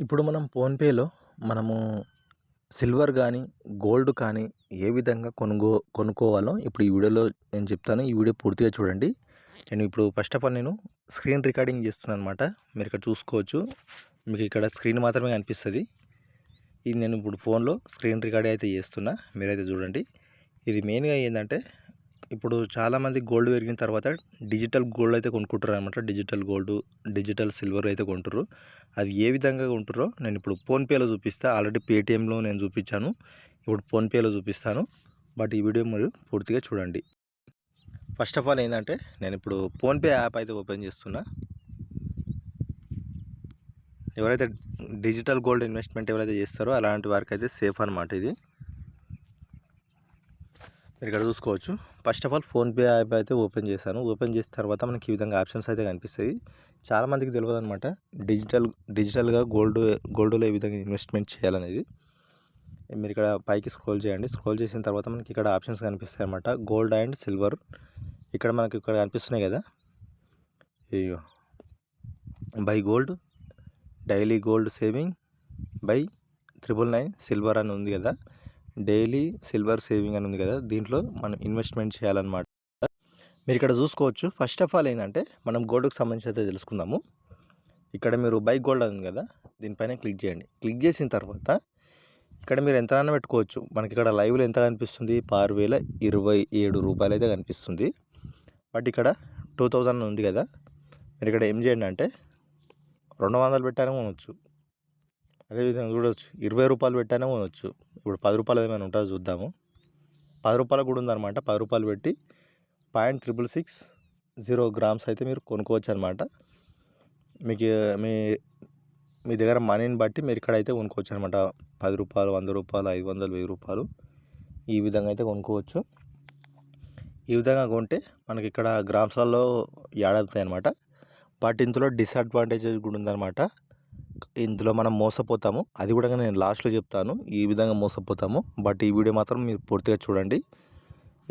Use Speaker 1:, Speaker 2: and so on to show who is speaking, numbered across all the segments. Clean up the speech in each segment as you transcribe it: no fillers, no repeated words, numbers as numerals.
Speaker 1: ఇప్పుడు మనం ఫోన్‌పేలో మనము సిల్వర్ గానీ, గోల్డ్ కానీ ఏ విధంగా కొనుక్కోవాలో ఇప్పుడు ఈ వీడియోలో నేను చెప్తాను. ఈ వీడియో పూర్తిగా చూడండి. నేను ఇప్పుడు ఫస్ట్ ఆఫ్ ఆల్ నేను స్క్రీన్ రికార్డింగ్ చేస్తున్నాననమాట. మీరిక్కడ చూసుకోవచ్చు. మీకిక్కడ స్క్రీన్ మాత్రమే కనిపిస్తది. ఇది నేను ఇప్పుడు ఫోన్‌లో స్క్రీన్ రికార్డ్ అయితే చేస్తున్నా. మీరైతే చూడండి. ఇది మెయిన్‌గా ఏందంటే ఇప్పుడు చాలామంది గోల్డ్ పెరిగిన తర్వాత డిజిటల్ గోల్డ్ అయితే కొనుక్కుంటారనమాట. డిజిటల్ సిల్వర్ అయితే కొంటుర్రు. అది ఏ విధంగా కొంటుర్రో నేను ఇప్పుడు ఫోన్‌పేలో చూపిస్తా. ఆల్రెడీ పేటీఎంలో నేను చూపించాను. ఇప్పుడు ఫోన్‌పేలో చూపిస్తాను. బట్ ఈ వీడియో మీరు పూర్తిగా చూడండి. ఫస్ట్ ఆఫ్ ఆల్ ఏందంటే నేను ఇప్పుడు ఫోన్‌పే యాప్ అయితే ఓపెన్ చేస్తున్నా. ఎవరైతే డిజిటల్ గోల్డ్ ఇన్వెస్ట్‌మెంట్ ఎవరైతే చేస్తారో అలాంటి వారికైతే సేఫ్ అనమాట ఇది. మీరు ఇక్కడ చూసుకోవచ్చు. First of all PhonePe app అయితే ఓపెన్ చేశాను. ఓపెన్ చేసిన తర్వాత మనకి ఈ విధంగా ఆప్షన్స్ అయితే కనిపిస్తాయి. చాలామందికి తెలియదనమాట డిజిటల్‌గా గోల్డ్‌లో ఏ విధంగా ఇన్వెస్ట్‌మెంట్ చేయాలనేది. మీరు ఇక్కడ పైకి స్క్రోల్ చేయండి. స్క్రోల్ చేసిన తర్వాత మనకి ఇక్కడ ఆప్షన్స్ కనిపిస్తాయి అనమాట. Gold and silver. ఇక్కడ మనకి ఇక్కడ కనిపిస్తున్నాయి కదా. ఇయ్యో buy gold, daily gold saving, buy 999 silver అని ఉంది కదా. డైలీ సిల్వర్ సేవింగ్ అని ఉంది కదా. దీంట్లో మనం ఇన్వెస్ట్‌మెంట్ చేయాలన్నమాట. మీరు ఇక్కడ చూసుకోవచ్చు. ఫస్ట్ ఆఫ్ ఆల్ ఏంటంటే మనం గోల్డ్‌కి సంబంధించి అయితే తెలుసుకుందాము. ఇక్కడ మీరు బై గోల్డ్ అని ఉంది కదా. దీనిపైన క్లిక్ చేయండి. క్లిక్ చేసిన తర్వాత ఇక్కడ మీరు ఎంతైనా పెట్టుకోవచ్చు. మనకి ఇక్కడ లైవ్‌లో ఎంత కనిపిస్తుంది? 6027 రూపాయలు అయితే కనిపిస్తుంది. బట్ ఇక్కడ 2000 ఉంది కదా. మీరు ఇక్కడ ఏం చేయండి అంటే 200 పెట్టైనా కొనవచ్చు. అదేవిధంగా చూడవచ్చు 20 రూపాయలు పెట్టైనా కొనవచ్చు. ఇప్పుడు 10 రూపాయలు ఏమైనా ఉంటుందో చూద్దాము. 10 రూపాయలకు కూడా ఉందన్నమాట. 10 రూపాయలు పెట్టి 0.660 గ్రామ్స్ అయితే మీరు కొనుక్కోవచ్చు అనమాట. మీకు మీ మీ దగ్గర మనీని బట్టి మీరు ఇక్కడైతే కొనుక్కోవచ్చు అనమాట. 10 రూపాయలు, 100 రూపాయలు, 500, 1000 రూపాయలు ఈ విధంగా అయితే కొనుక్కోవచ్చు. ఈ విధంగా కొంటే మనకి ఇక్కడ గ్రామ్స్లలో యాడ్ అవుతాయి అనమాట. బట్ ఇందులో డిసడ్వాంటేజెస్ కూడా ఉందన్నమాట. ఇందులో మనం మోసపోతాము. అది కూడా నేను లాస్ట్లో చెప్తాను ఈ విధంగా మోసపోతాము. బట్ ఈ వీడియో మాత్రం మీరు పూర్తిగా చూడండి.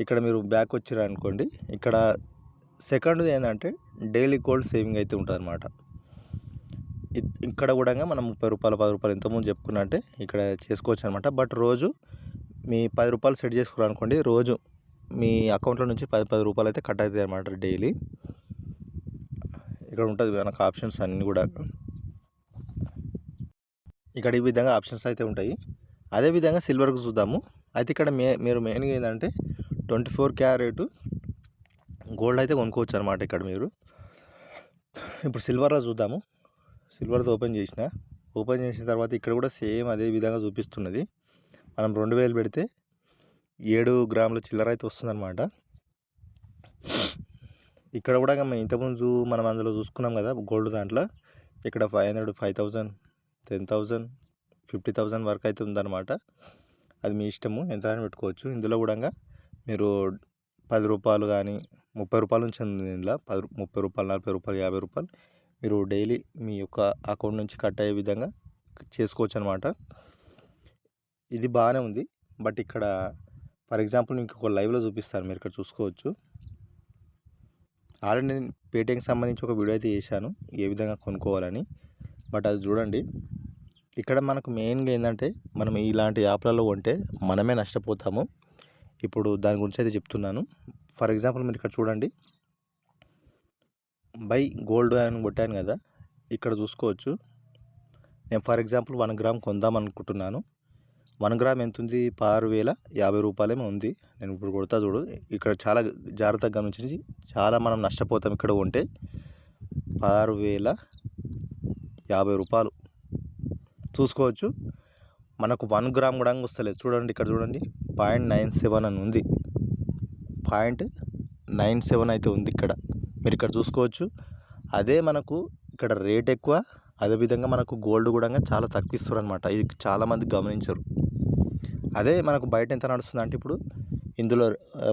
Speaker 1: ఇక్కడ మీరు బ్యాక్ వచ్చారనుకోండి. ఇక్కడ సెకండ్ది ఏంటంటే డైలీ గోల్డ్ సేవింగ్ అయితే ఉంటుందన్నమాట. ఇక్కడ కూడా మనం 30 రూపాయలు, 10 రూపాయలు ఇంతకుముందు చెప్పుకున్నట్టే ఇక్కడ చేసుకోవచ్చు అనమాట. బట్ రోజు మీ 10 రూపాయలు సెట్ చేసుకున్నారనుకోండి. రోజు మీ అకౌంట్లో నుంచి 10 రూపాయలు అయితే కట్ అవుతాయి అనమాట డైలీ. ఇక్కడ ఉంటుంది మనకు ఆప్షన్స్ అన్నీ కూడా. ఇక్కడ ఈ విధంగా ఆప్షన్స్ అయితే ఉంటాయి. అదేవిధంగా సిల్వర్కి చూద్దాము. అయితే ఇక్కడ మీరు మెయిన్గా ఏంటంటే 24 క్యారెట్ గోల్డ్ అయితే కొనుక్కోవచ్చు అనమాట. ఇక్కడ మీరు ఇప్పుడు సిల్వర్లో చూద్దాము. సిల్వర్తో ఓపెన్ చేసిన తర్వాత ఇక్కడ కూడా సేమ్ అదే విధంగా చూపిస్తున్నది. మనం 2000 పెడితే 7 గ్రాముల చిల్లర అయితే వస్తుందన్నమాట. ఇక్కడ కూడా ఇంతకుముందు మనం అందులో చూసుకున్నాం కదా గోల్డ్ దాంట్లో. ఇక్కడ 500, 5000, 10,000, 50,000 వరకు అయితే ఉందన్నమాట. అది మీ ఇష్టము, ఎంతైనా పెట్టుకోవచ్చు. ఇందులో కూడా మీరు 10 రూపాయలు కానీ 30 రూపాయల నుంచి ఉంది ఇందులో. 30 రూపాయలు, 40 రూపాయలు, 50 రూపాయలు మీరు డైలీ మీ యొక్క అకౌంట్ నుంచి కట్ అయ్యే విధంగా చేసుకోవచ్చు అనమాట. ఇది బాగానే ఉంది. బట్ ఇక్కడ ఫర్ ఎగ్జాంపుల్ మీకు ఒక లైవ్లో చూపిస్తాను. మీరు ఇక్కడ చూసుకోవచ్చు. ఆల్రెడీ నేను పేటీఎంకి సంబంధించి ఒక వీడియో అయితే చేశాను ఏ విధంగా కొనుక్కోవాలని. బట్ అది చూడండి. ఇక్కడ మనకు మెయిన్గా ఏంటంటే మనం ఇలాంటి యాప్లలో కొంటే మనమే నష్టపోతాము. ఇప్పుడు దాని గురించి అయితే చెప్తున్నాను. ఫర్ ఎగ్జాంపుల్ మీరు ఇక్కడ చూడండి. బై గోల్డ్ అని కొట్టాను కదా. ఇక్కడ చూసుకోవచ్చు. నేను ఫర్ ఎగ్జాంపుల్ 1 గ్రామ్ కొందాం అనుకుంటున్నాను. 1 గ్రామ్ ఎంత ఉంది? 6050 రూపాయలేమో ఉంది. నేను ఇప్పుడు కొడతా చూడు. ఇక్కడ చాలా జాగ్రత్తగా గమనించి చాలా మనం నష్టపోతాం ఇక్కడ కొంటే. 6050 రూపాయలు చూసుకోవచ్చు. మనకు 1 గ్రామ్ కూడా వస్తలేదు. చూడండి ఇక్కడ చూడండి. 0.97 అని ఉంది. 0.97 అయితే ఉంది ఇక్కడ. మీరు ఇక్కడ చూసుకోవచ్చు. అదే మనకు ఇక్కడ రేట్ ఎక్కువ. అదేవిధంగా మనకు గోల్డ్ కూడా చాలా తక్కువ ఇస్తారు అనమాట. ఇది చాలామంది గమనించరు. అదే మనకు బయట ఎంత నడుస్తుంది అంటే ఇప్పుడు ఇందులో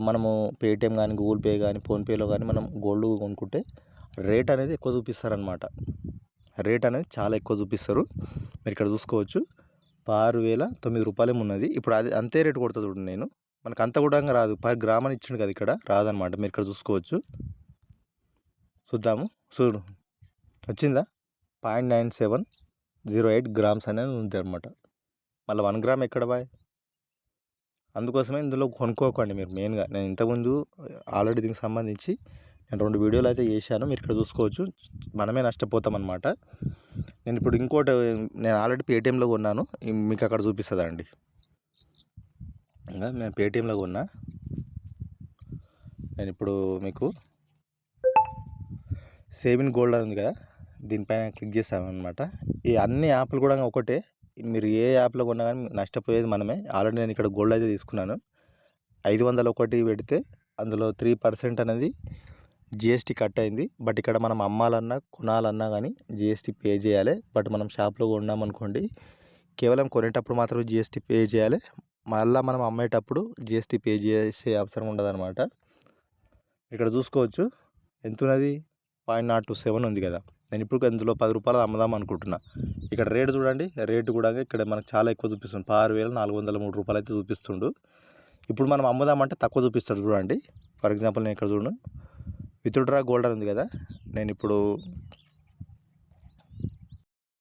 Speaker 1: మనము పేటీఎం కానీ, గూగుల్ పే కానీ, ఫోన్పేలో కానీ మనం గోల్డ్ కొనుక్కుంటే రేట్ అనేది ఎక్కువ చూపిస్తారనమాట. రేట్ అనేది చాలా ఎక్కువ చూపిస్తారు. మీరు ఇక్కడ చూసుకోవచ్చు. 6009 రూపాయలేమో ఉన్నది. ఇప్పుడు అది అంతే రేటు కొడుతుంది చూడండి నేను. మనకు అంత కూడా రాదు. 10 గ్రామ్ అని ఇచ్చిండు కదా ఇక్కడ. రాదనమాట. మీరు ఇక్కడ చూసుకోవచ్చు. చూద్దాము. చూడు వచ్చిందా? 0.97 0.08 గ్రామ్స్ అనేది ఉంది అనమాట. మళ్ళీ 1 గ్రామ్ ఎక్కడ బాయ్? అందుకోసమే ఇందులో కొనుక్కోకండి మీరు మెయిన్గా. నేను ఇంతకుముందు ఆల్రెడీ దీనికి సంబంధించి నేను 2 వీడియోలు అయితే చేశాను. మీరు ఇక్కడ చూసుకోవచ్చు. మనమే నష్టపోతాం అనమాట. నేను ఇప్పుడు ఇంకోటి నేను ఆల్రెడీ పేటీఎంలో కొన్నాను. మీకు అక్కడ చూపిస్తుందండి. నేను పేటీఎంలో కొన్నా. నేను ఇప్పుడు మీకు సేవింగ్ గోల్డ్ అని ఉంది కదా, దీనిపైన క్లిక్ చేస్తాను అనమాట. ఈ అన్ని యాప్లు కూడా ఒకటే. మీరు ఏ యాప్లో కొన్నా కానీ నష్టపోయేది మనమే. ఆల్రెడీ నేను ఇక్కడ గోల్డ్ అయితే తీసుకున్నాను. 501 పెడితే అందులో 3% అనేది జిఎస్టీ కట్ అయింది. బట్ ఇక్కడ మనం అమ్మాలన్నా కొనాలన్నా కానీ జిఎస్టీ పే చేయాలి. బట్ మనం షాప్లో కొన్నామనుకోండి, కేవలం కొనేటప్పుడు మాత్రం జిఎస్టీ పే చేయాలి. మళ్ళీ మనం అమ్మేటప్పుడు జిఎస్టీ పే చేసే అవసరం ఉండదన్నమాట. ఇక్కడ చూసుకోవచ్చు ఎంత ఉన్నది, 0.027 ఉంది కదా. నేను ఇప్పుడు అందులో 10 రూపాయలు అమ్ముదాం అనుకుంటున్నా. ఇక్కడ రేటు చూడండి, రేటు కూడా ఇక్కడ మనకు చాలా ఎక్కువ చూపిస్తుంది. 16,403 రూపాయలు అయితే చూపిస్తుండు. ఇప్పుడు మనం అమ్ముదామంటే తక్కువ చూపిస్తాడు చూడండి. ఫర్ ఎగ్జాంపుల్ నేను ఇక్కడ చూడండి, విత్డ్రా గోల్డ్ అని ఉంది కదా, నేను ఇప్పుడు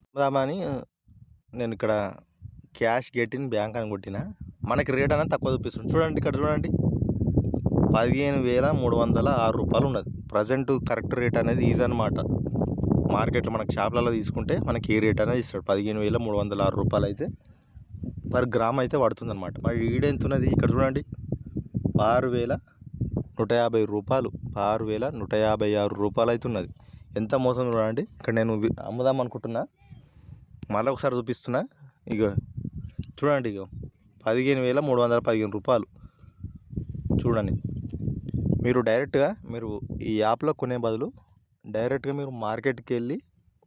Speaker 1: అమ్ముదామని నేను ఇక్కడ క్యాష్ గెట్ ఇన్ బ్యాంక్ అని కొట్టిన, మనకి రేట్ అనేది తక్కువ చూపిస్తుంది చూడండి. ఇక్కడ చూడండి 15,306 రూపాయలు ఉన్నది ప్రజెంట్. కరెక్ట్ రేట్ అనేది ఇదనమాట. మార్కెట్లో మనకు షాప్లలో తీసుకుంటే మనకి ఏ రేట్ అనేది ఇస్తాడు, 15,306 రూపాయలు అయితే పర్ గ్రామ్ అయితే పడుతుంది అనమాట. మరి ఈడెంత ఉన్నది ఇక్కడ చూడండి, 6,150 రూపాయలు, 6,156 రూపాయలు అయితే ఉన్నది. ఎంత మోసం చూడండి. ఇక్కడ నేను అమ్ముదాం అనుకుంటున్నా, మళ్ళీ ఒకసారి చూపిస్తున్నా. ఇగో చూడండి, ఇగో 15,315 రూపాయలు చూడండి. మీరు డైరెక్ట్గా మీరు ఈ యాప్లో కొనే బదులు డైరెక్ట్గా మీరు మార్కెట్కి వెళ్ళి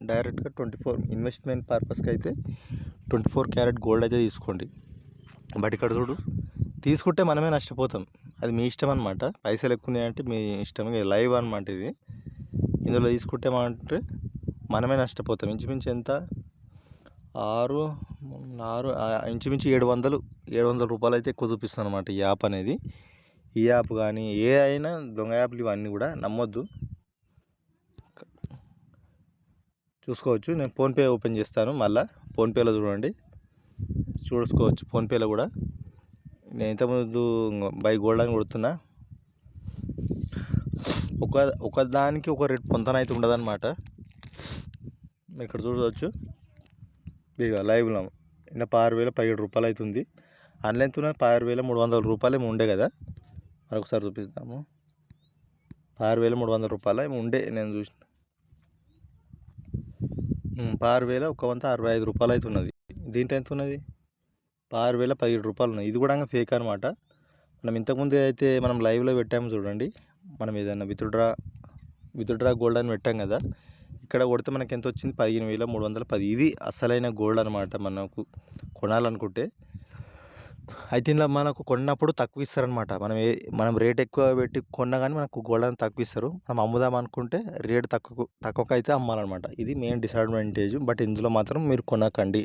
Speaker 1: డైరెక్ట్గా 24 ఇన్వెస్ట్మెంట్ పర్పస్కి అయితే 24 క్యారెట్ గోల్డ్ అయితే తీసుకోండి. బట్ ఇక్కడ చూడు, తీసుకుంటే మనమే నష్టపోతాం. అది మీ ఇష్టం అనమాట. పైసలు ఎక్కువ ఉన్నాయంటే మీ ఇష్టం, లైవ్ అనమాట ఇది. ఇందులో తీసుకుంటే అంటే మనమే నష్టపోతాం. ఇంచుమించు ఎంత, 6 ఇంచుమించు 700 రూపాయలు అయితే ఎక్కువ చూపిస్తుంది అనమాట ఈ యాప్ అనేది. ఈ యాప్ కానీ ఏ అయినా దొంగ యాప్లు ఇవన్నీ కూడా నమ్మొద్దు. చూసుకోవచ్చు. నేను ఫోన్పే ఓపెన్ చేస్తాను. మళ్ళీ ఫోన్పేలో చూసుకోవచ్చు. ఫోన్పేలో కూడా నేను ఇంతకుముందు బై గోల్డ్ అని కొడుతున్నా. ఒకదానికి ఒక రేట్ పొంతన అయితే ఉండదన్నమాట. మీరు ఇక్కడ చూడవచ్చు. ఇక లైవ్లో ఇంకా 6,017 రూపాయలు అవుతుంది. ఆన్లైన్ తో 6,300 రూపాయలు ఏమి ఉండే కదా. మరొకసారి చూపిస్తాము. 6,300 రూపాయలు ఏమి ఉండే, నేను చూసిన 6,165 రూపాయలు అయితే ఉన్నది. దీంట్లో ఎంత ఉన్నది, 6,017 రూపాయలు ఉన్నది. ఇది కూడా ఫేక్ అనమాట. మనం ఇంతకుముందు అయితే మనం లైవ్లో పెట్టాము చూడండి. మనం ఏదైనా విత్డ్రా గోల్డ్ అని పెట్టాం కదా, ఇక్కడ కొడితే మనకి ఎంత వచ్చింది, 15,310. ఇది అసలైన గోల్డ్ అనమాట. మనకు కొనాలనుకుంటే అయితే ఇందులో మనకు కొన్నప్పుడు తక్కువ ఇస్తారనమాట. మనం రేట్ ఎక్కువ పెట్టి కొన్నా కానీ మనకు గోల్డ్ అని తక్కువ ఇస్తారు. మనం అమ్ముదాం అనుకుంటే రేట్ తక్కువకైతే అమ్మాలన్నమాట. ఇది మెయిన్ డిసడ్వాంటేజ్. బట్ ఇందులో మాత్రం మీరు కొనకండి.